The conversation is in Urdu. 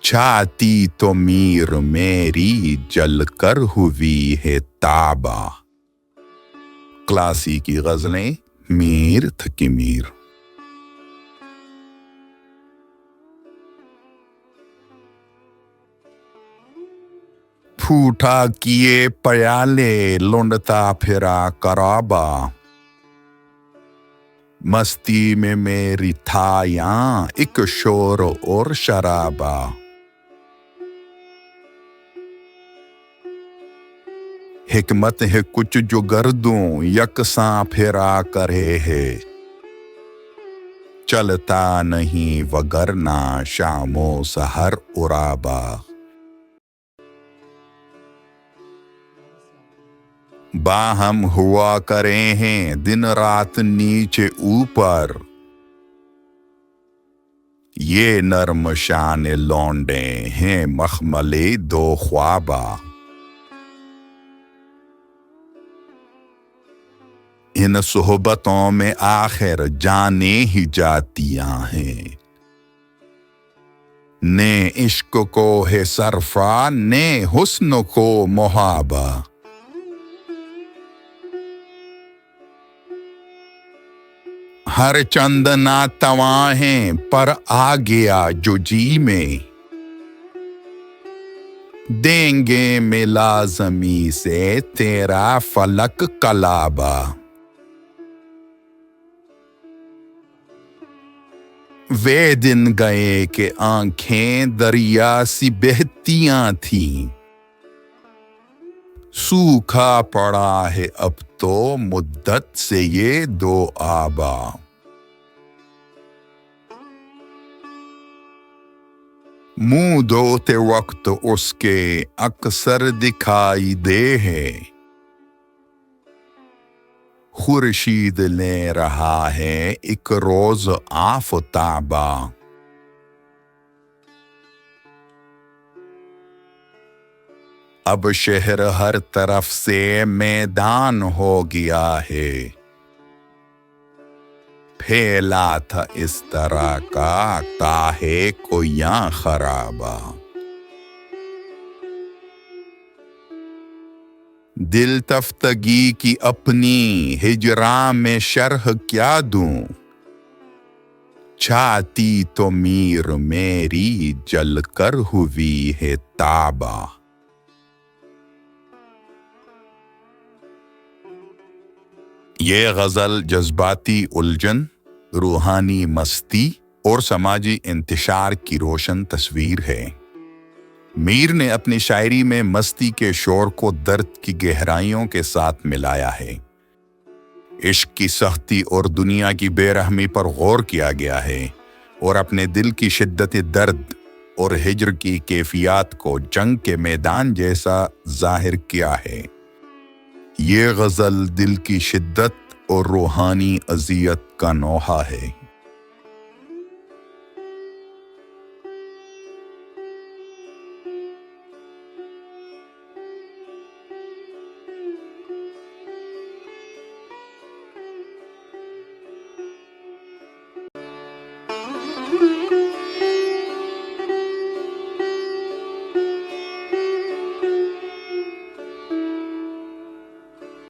چھاتی تو میر میری جل کر ہوئی ہے تابہ۔ کلاسیکی غزلیں میر تھکی میر۔ پھوٹا کیے پیالے لونڈتا پھرا کرابا، مستی میں میری تھا یہاں ایک شور اور شرابہ۔ حکمت ہے کچھ جو گردوں یکساں پھرا کرے ہے، چلتا نہیں وگرنہ شام و سحر عرابہ۔ باہم ہوا کرے ہیں دن رات نیچے اوپر، یہ نرم شان لونڈے ہیں مخملے دو خوابہ۔ ان صحبتوں میں آخر جانیں ہی جاتیاں ہیں، نے عشق کو ہے صرفہ نے حسن کو محابہ۔ ہر چند ناتواں ہیں پر آ گیا جو جی میں، دیں گے ملازمی سے تیرا فلک کلابہ۔ وہ دن گئے کہ آنکھیں دریا سی بہتیاں تھیں، سوکھا پڑا ہے اب تو مدت سے یہ دو آبا۔ منہ دھوتے وقت اس کے اکثر دکھائی دے ہے، خورشید لے رہا ہے ایک روز آفتابہ۔ اب شہر ہر طرف سے میدان ہو گیا ہے، پھیلا تھا اس طرح کا کاہے کو یہاں خرابہ۔ دل تفتگی کی اپنی ہجراں میں شرح کیا دوں، چھاتی تو میر میری جل کر ہوئی ہے تابہ۔ یہ غزل جذباتی الجھن، روحانی مستی اور سماجی انتشار کی روشن تصویر ہے۔ میر نے اپنی شاعری میں مستی کے شور کو درد کی گہرائیوں کے ساتھ ملایا ہے۔ عشق کی سختی اور دنیا کی بے رحمی پر غور کیا گیا ہے، اور اپنے دل کی شدت درد اور ہجر کی کیفیات کو جنگ کے میدان جیسا ظاہر کیا ہے۔ یہ غزل دل کی شدت اور روحانی اذیت کا نوحہ ہے۔